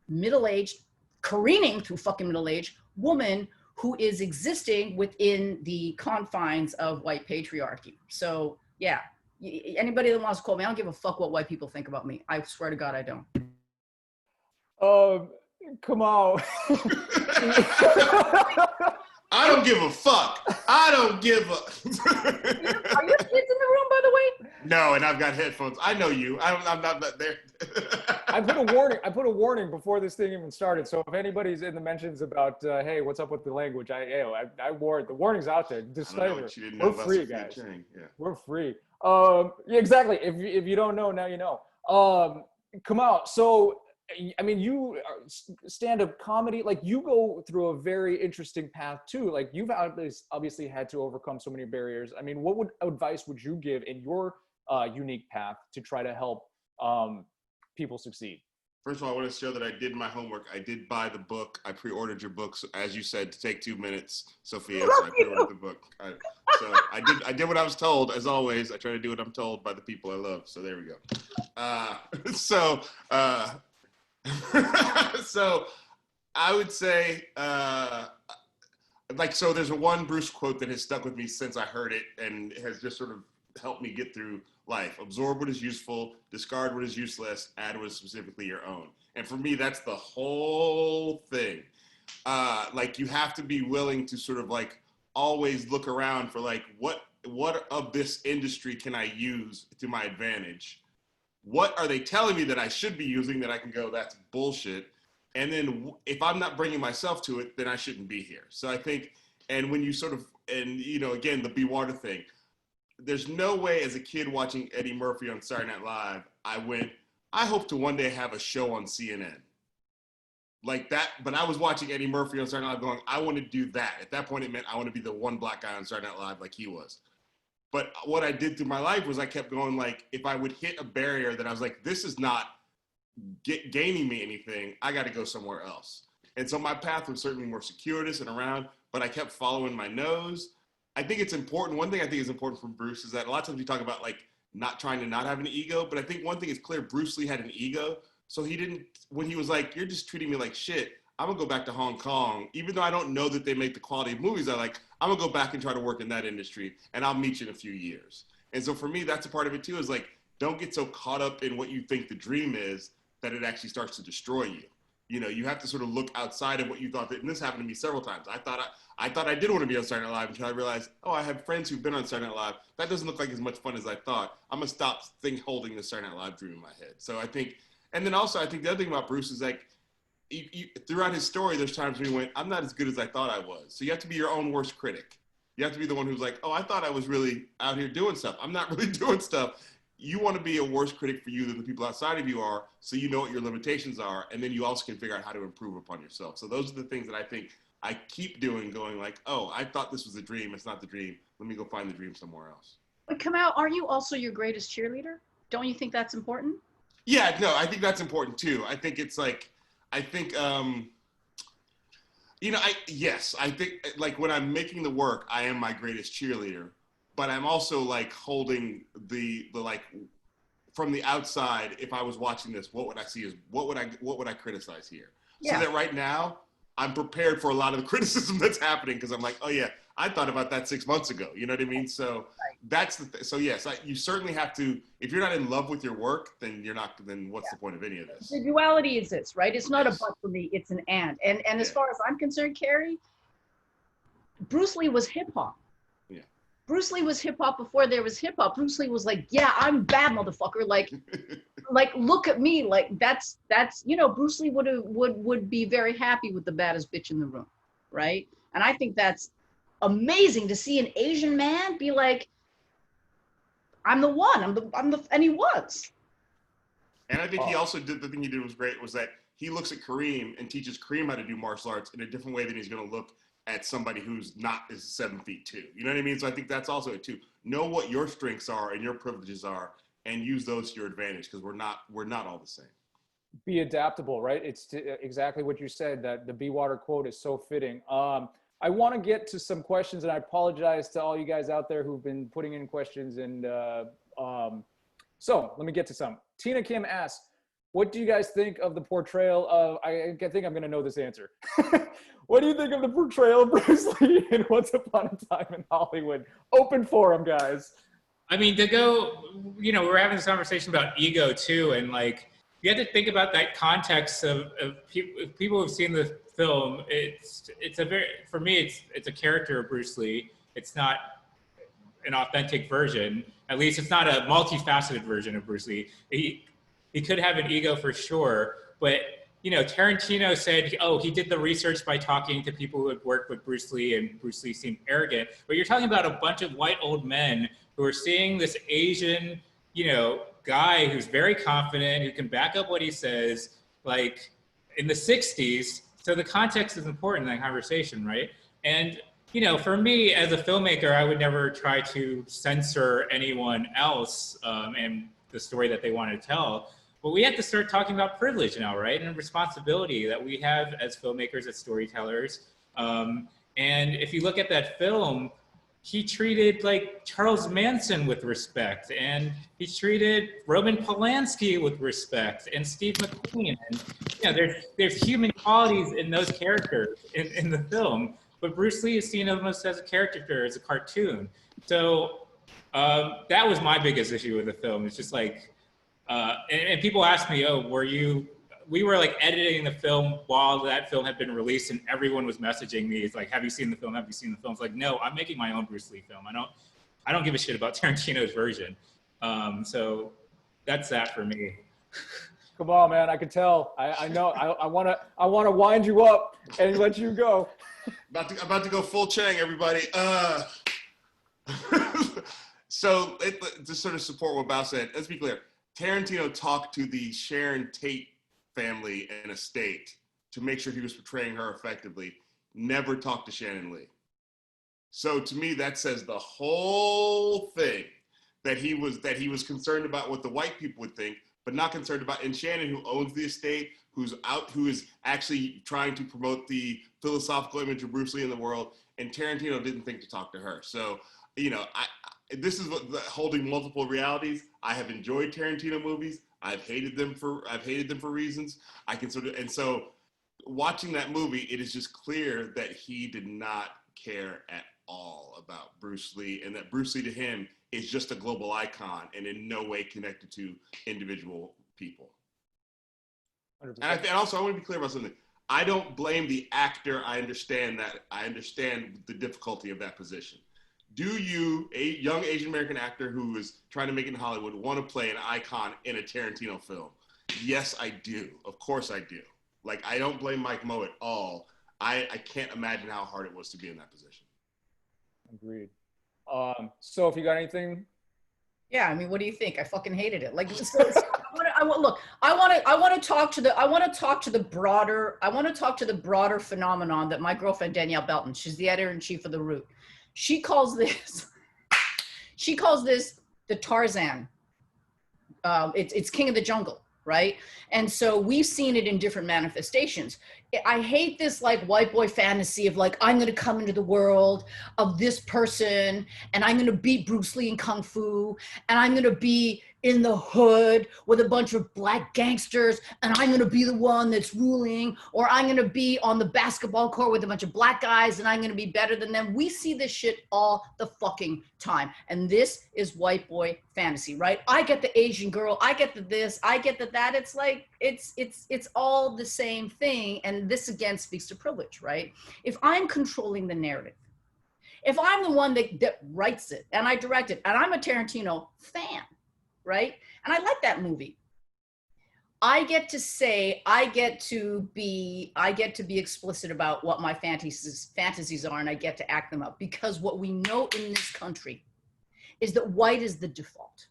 middle-aged, careening through fucking middle-aged woman who is existing within the confines of white patriarchy. So yeah, anybody that wants to call me, I don't give a fuck what white people think about me. I swear to God, I don't. Kamau. I don't give a fuck. I don't give a. Are your kids in the room, by the way? No, and I've got headphones. I know you. I'm not there. I put a warning before this thing even started. So if anybody's in the mentions about, hey, what's up with the language? I warned. The warning's out there. Disclaimer. We're free, guys. Chang. Yeah. We're free. Yeah, exactly. If you don't know, now you know. Kamau. So I mean, you stand-up comedy, like you go through a very interesting path too. Like you've obviously had to overcome so many barriers. I mean, what advice would you give in your unique path to try to help people succeed? First of all, I want to show that I did my homework. I did buy the book. I pre-ordered your book, so, as you said, to take 2 minutes, Sophia. So I pre-ordered the book. So I did what I was told. As always, I try to do what I'm told by the people I love. So there we go. So I would say, so there's one Bruce quote that has stuck with me since I heard it and has just sort of helped me get through life. Absorb what is useful, discard what is useless, add what is specifically your own. And for me, that's the whole thing. You have to be willing to sort of always look around for what of this industry can I use to my advantage? What are they telling me that I should be using that I can go, that's bullshit? And then if I'm not bringing myself to it, then I shouldn't be here. So I think, and when you sort of, and again, the Be Water thing, there's no way as a kid watching Eddie Murphy on Saturday Night Live, I hope to one day have a show on CNN. Like that, but I was watching Eddie Murphy on Saturday Night Live going, I want to do that. At that point, it meant I want to be the one black guy on Saturday Night Live like he was. But what I did through my life was I kept going, if I would hit a barrier that I was like, this is not gaining me anything, I got to go somewhere else. And so my path was certainly more circuitous and around, but I kept following my nose. I think it's important. One thing I think is important from Bruce is that a lot of times we talk about not trying to not have an ego, but I think one thing is clear, Bruce Lee had an ego. So he didn't, when he was like, you're just treating me like shit, I'm gonna go back to Hong Kong, even though I don't know that they make the quality of movies I like, I'm gonna go back and try to work in that industry and I'll meet you in a few years. And so for me, that's a part of it too, is don't get so caught up in what you think the dream is that it actually starts to destroy you. You have to sort of look outside of what you thought, and this happened to me several times. I thought I did want to be on Saturday Night Live until I realized, I have friends who've been on Saturday Night Live. That doesn't look like as much fun as I thought. I'm gonna stop holding the Saturday Night Live dream in my head. So I think, and then also I think the other thing about Bruce is throughout his story, there's times when he went, I'm not as good as I thought I was. So you have to be your own worst critic. You have to be the one who's like, I thought I was really out here doing stuff. I'm not really doing stuff. You want to be a worse critic for you than the people outside of you are, so you know what your limitations are, and then you also can figure out how to improve upon yourself. So those are the things that I think I keep doing, going I thought this was a dream. It's not the dream. Let me go find the dream somewhere else. But Kamau, are you also your greatest cheerleader? Don't you think that's important? Yeah, no, I think that's important too. I think it's Yes, I think like when I'm making the work, I am my greatest cheerleader, but I'm also like holding the like from the outside. If I was watching this, what would I see? Is what would I criticize here? So Yeah. that right now I'm prepared for a lot of the criticism that's happening because I'm like, oh yeah, I thought about that 6 months ago. You know what I mean? So that's so yes, you certainly have to. If you're not in love with your work, then you're not. Then what's the point of any of this? The duality exists, right? It's not a Yes. but for me, it's an and. And as Yeah. far as I'm concerned, Cary, Bruce Lee was hip hop. Yeah. Bruce Lee was hip hop before there was hip hop. Bruce Lee was like, yeah, I'm bad, motherfucker. Like look at me. Like that's Bruce Lee would be very happy with the baddest bitch in the room, right? And I think that's amazing to see an Asian man be like, I'm the one. And he was. And I think he also did, the thing he did was great, was that he looks at Kareem and teaches Kareem how to do martial arts in a different way than he's going to look at somebody who's not is 7'2". You know what I mean? So I think that's also it too. Know what your strengths are and your privileges are, and use those to your advantage, because we're not all the same. Be adaptable, right? It's exactly what you said. That the Be Water quote is so fitting. I want to get to some questions, and I apologize to all you guys out there who've been putting in questions. And so let me get to some. Tina Kim asks, what do you guys think of the portrayal of, I think I'm going to know this answer. What do you think of the portrayal of Bruce Lee in Once Upon a Time in Hollywood? Open forum, guys. I mean, to go, we're having this conversation about ego too, and like, you have to think about that context of people who've seen the film. It's for me, it's a character of Bruce Lee. It's not an authentic version. At least it's not a multifaceted version of Bruce Lee. He could have an ego for sure, but Tarantino said, oh, he did the research by talking to people who had worked with Bruce Lee, and Bruce Lee seemed arrogant. But you're talking about a bunch of white old men who are seeing this Asian, guy who's very confident, who can back up what he says, like in the 60s. So the context is important in that conversation, right? And, for me as a filmmaker, I would never try to censor anyone else and the story that they want to tell. But we have to start talking about privilege now, right? And responsibility that we have as filmmakers, as storytellers. And if you look at that film, he treated like Charles Manson with respect, and he treated Roman Polanski with respect, and Steve McQueen. And there's human qualities in those characters in the film, but Bruce Lee is seen almost as a caricature, as a cartoon. So that was my biggest issue with the film. It's just like, and people ask me, oh, we were like editing the film while that film had been released, and everyone was messaging me. It's like, have you seen the film? Have you seen the film? It's like, no, I'm making my own Bruce Lee film. I don't give a shit about Tarantino's version. So that's that for me. Come on, man. I can tell. I know. I want to wind you up and let you go. About to go full Chang, everybody. So to sort of support what Bao said, let's be clear. Tarantino talked to the Sharon Tate family and estate to make sure he was portraying her effectively. Never talked to Shannon Lee. So to me, that says the whole thing, that he was concerned about what the white people would think, but not concerned about, and Shannon, who owns the estate, who is actually trying to promote the philosophical image of Bruce Lee in the world, and Tarantino didn't think to talk to her. So, this is holding multiple realities. I have enjoyed Tarantino movies. I've hated them for reasons. And so watching that movie, it is just clear that he did not care at all about Bruce Lee, and that Bruce Lee to him is just a global icon and in no way connected to individual people. 100%. And also I want to be clear about something. I don't blame the actor. I understand the difficulty of that position. Do you, a young Asian American actor who is trying to make it in Hollywood, want to play an icon in a Tarantino film? Yes, I do. Of course I do. Like, I don't blame Mike Moe at all. I can't imagine how hard it was to be in that position. Agreed. So if you got anything? Yeah, I mean, what do you think? I fucking hated it. Like, I want to talk to the broader phenomenon that my girlfriend Danielle Belton, she's the editor-in-chief of The Root. She calls this the Tarzan. It's King of the Jungle, right? And so we've seen it in different manifestations. I hate this like white boy fantasy of like, I'm going to come into the world of this person and I'm going to beat Bruce Lee in Kung Fu and I'm going to be in the hood with a bunch of black gangsters and I'm going to be the one that's ruling, or I'm going to be on the basketball court with a bunch of black guys and I'm going to be better than them. We see this shit all the fucking time. And this is white boy fantasy, right? I get the Asian girl, I get the this, I get the that. It's like, it's all the same thing. And this again speaks to privilege, right? If I'm controlling the narrative, if I'm the one that writes it and I direct it, and I'm a Tarantino fan, right? And I like that movie. I get to say, I get to be explicit about what my fantasies are, and I get to act them out, because what we know in this country is that white is the default,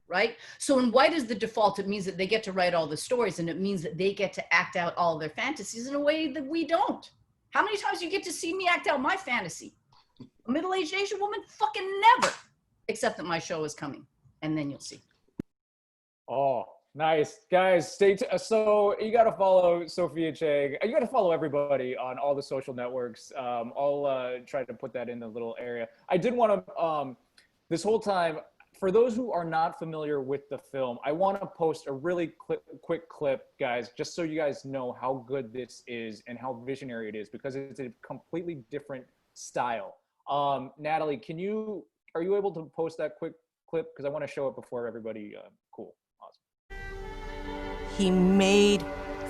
right? So when white is the default, it means that they get to write all the stories, and it means that they get to act out all their fantasies in a way that we don't. How many times you get to see me act out my fantasy? A middle-aged Asian woman? Fucking never. Except that my show is coming, and then you'll see. Oh, nice. Guys, stay tuned. So you got to follow Sophia Chang. You got to follow everybody on all the social networks. I'll try to put that in the little area. I did want to, this whole time, for those who are not familiar with the film, I want to post a really quick clip, guys, just so you guys know how good this is and how visionary it is, because it's a completely different style. Natalie, are you able to post that quick clip? Because I want to show it before everybody. Cool. He made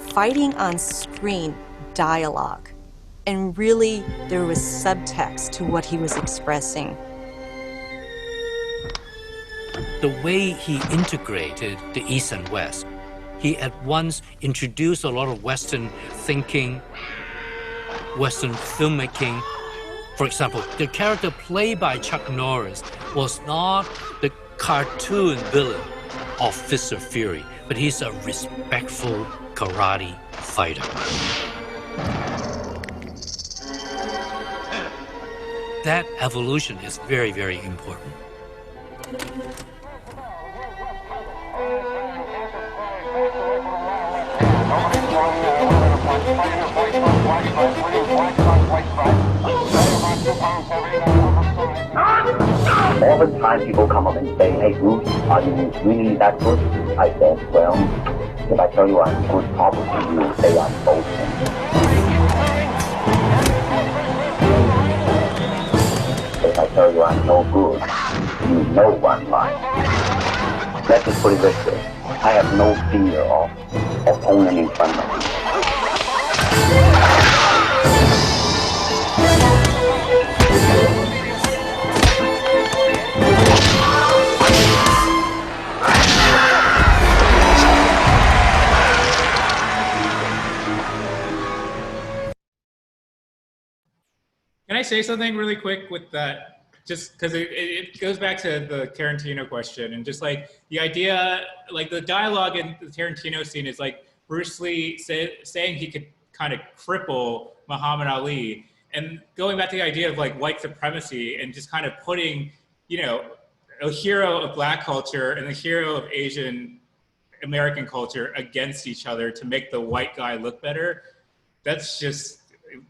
fighting on screen dialogue, and really there was subtext to what he was expressing. The way he integrated the East and West, he at once introduced a lot of Western thinking, Western filmmaking. For example, the character played by Chuck Norris was not the cartoon villain of Fist of Fury, but he's a respectful karate fighter. That evolution is very, very important. All the time people come up and say, hey Bruce, are you really that good? I said, well, if I tell you I'm good, probably you will say I'm boasting. If I tell you I'm no good, you know I'm lying. Let's just put it this way. I have no fear of opponent in front of me. Can I say something really quick with that? Just because it goes back to the Tarantino question, and just like the idea, like the dialogue in the Tarantino scene is like Bruce Lee saying he could kind of cripple Muhammad Ali, and going back to the idea of like white supremacy and just kind of putting, you know, a hero of black culture and the hero of Asian American culture against each other to make the white guy look better. That's just,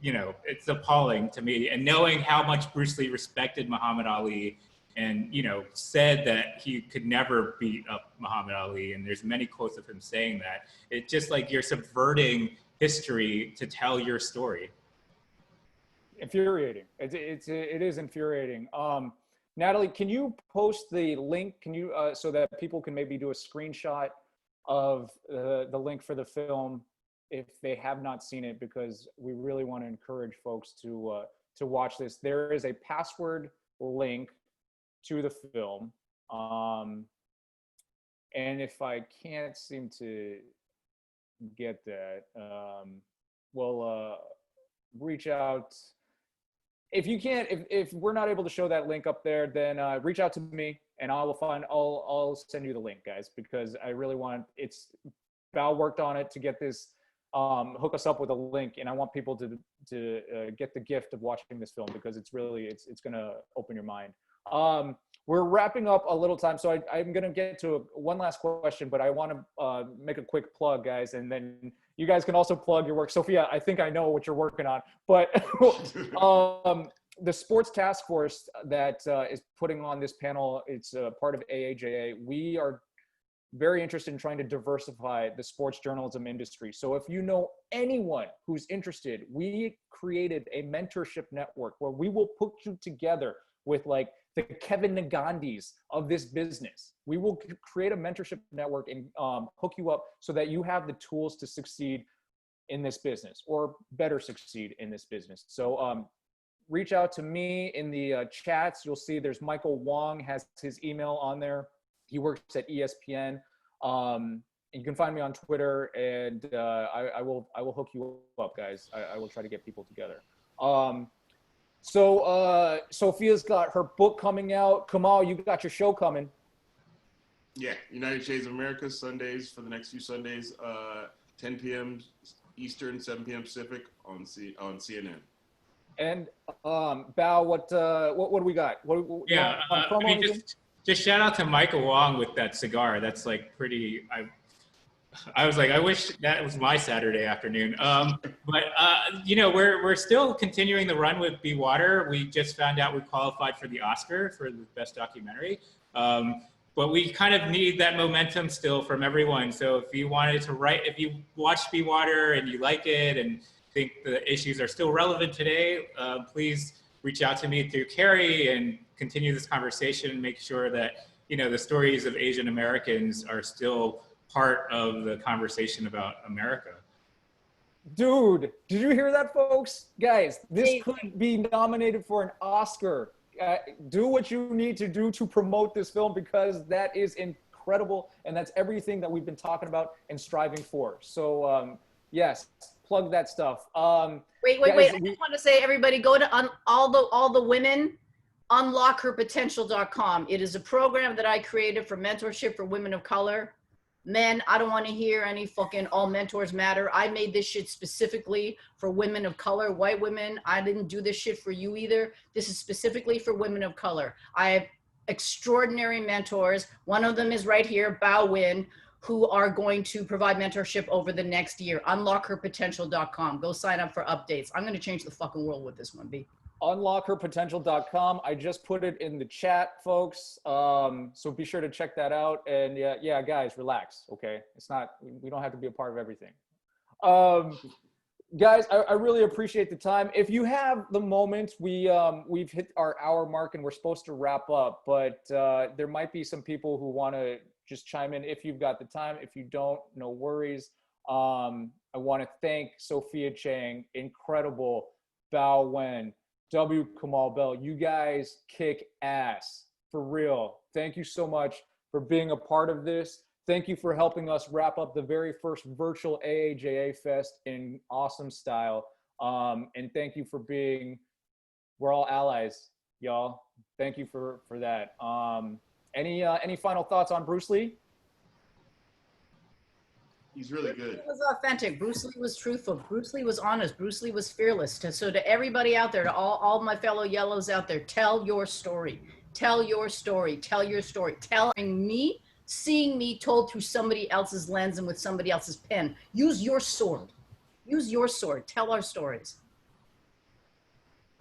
you know, it's appalling to me. And knowing how much Bruce Lee respected Muhammad Ali and, you know, said that he could never beat up Muhammad Ali, and there's many quotes of him saying that, it's just like you're subverting history to tell your story. Infuriating. It is infuriating. Natalie, can you post the link? Can you so that people can maybe do a screenshot of the link for the film if they have not seen it, because we really want to encourage folks to watch this. There is a password link to the film, and if I can't seem to get that, we'll reach out. If you can't, if we're not able to show that link up there, then reach out to me and I'll send you the link, guys, because I really want, Bao worked on it to get this, hook us up with a link, and I want people to get the gift of watching this film, because it's really, it's gonna open your mind. We're wrapping up a little time, so I'm gonna get to one last question, but I want to make a quick plug, guys, and then you guys can also plug your work. Sophia, I think I know what you're working on, but the sports task force that is putting on this panel, it's part of AAJA. We are very interested in trying to diversify the sports journalism industry. So if you know anyone who's interested, we created a mentorship network where we will put you together with like the Kevin Nagandis of this business. We will create a mentorship network and hook you up so that you have the tools to succeed in this business or better succeed in this business. So reach out to me in the chats. You'll see there's Michael Wong has his email on there. He works at ESPN. You can find me on Twitter, and I will hook you up, guys. I will try to get people together. So Sophia's got her book coming out. Kamau, you got your show coming. Yeah, United Shades of America, Sundays for the next few Sundays, 10 p.m. Eastern, 7 p.m. Pacific on CNN. And Bao, what do we got? Yeah, I mean, just shout out to Michael Wong with that cigar. That's like pretty. I was like, I wish that was my Saturday afternoon. But you know, we're still continuing the run with Be Water. We just found out we qualified for the Oscar for the best documentary. But we kind of need that momentum still from everyone. So if you wanted to write, if you watched Be Water and you like it and think the issues are still relevant today, please reach out to me through Cary and continue this conversation and make sure that, you know, the stories of Asian Americans are still part of the conversation about America. Dude, did you hear that, folks? Guys, this could be nominated for an Oscar. Do what you need to do to promote this film, because that is incredible, and that's everything that we've been talking about and striving for. So yes, plug that stuff. Wait. I just want to say, everybody, go to all the women, unlockherpotential.com. It is a program that I created for mentorship for women of color. Men, I don't want to hear any fucking all mentors matter. I made this shit specifically for women of color, white women. I didn't do this shit for you either. This is specifically for women of color. I have extraordinary mentors. One of them is right here, Bao Nguyen, who are going to provide mentorship over the next year. Unlockherpotential.com. Go sign up for updates. I'm going to change the fucking world with this one, B. Unlockherpotential.com. I just put it in the chat, folks. So be sure to check that out. And yeah, guys, relax. Okay, it's not. We don't have to be a part of everything. Guys, I really appreciate the time. If you have the moment, we've hit our hour mark and we're supposed to wrap up. But there might be some people who want to just chime in if you've got the time. If you don't, no worries. I want to thank Sophia Chang, incredible, Bao Nguyen, W. Kamau Bell. You guys kick ass, for real. Thank you so much for being a part of this. Thank you for helping us wrap up the very first virtual AAJA Fest in awesome style. And thank you for we're all allies, y'all. Thank you for that. Any final thoughts on Bruce Lee? He's really good. Bruce Lee was authentic. Bruce Lee was truthful. Bruce Lee was honest. Bruce Lee was fearless. So to everybody out there, to all my fellow yellows out there, tell your story. Tell your story. Tell your story. Seeing me told through somebody else's lens and with somebody else's pen. Use your sword. Use your sword. Tell our stories.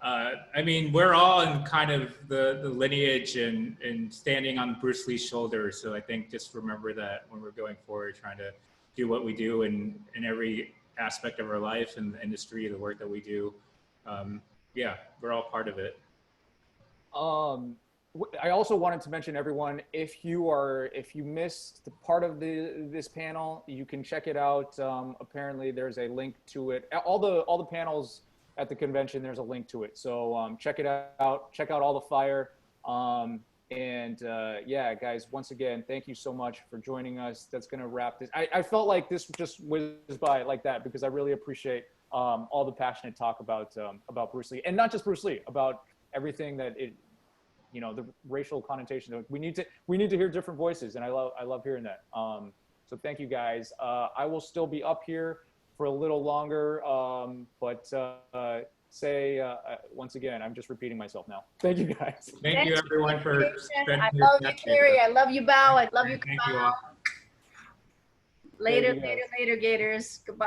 I mean, we're all in kind of the lineage and standing on Bruce Lee's shoulders. So I think just remember that when we're going forward, trying to do what we do in every aspect of our life and the industry, the work that we do. Yeah, we're all part of it. I also wanted to mention, everyone, if you missed the part of this panel, you can check it out. Apparently there's a link to it. All the panels at the convention, there's a link to it. So check it out. Check out all the fire. Yeah, guys, once again, thank you so much for joining us. That's going to wrap this. I felt like this just whizzed by like that because I really appreciate all the passionate talk about Bruce Lee, and not just Bruce Lee, about everything that the racial connotation. We need to hear different voices, and I love hearing that. So thank you, guys. I will still be up here for a little longer, but once again, I'm just repeating myself now. Thank you, guys. Thank you, everyone, for spending I love you, Cary. I love you, Bao. I love you, Thank you Kamau. all. Later, Gators. Goodbye.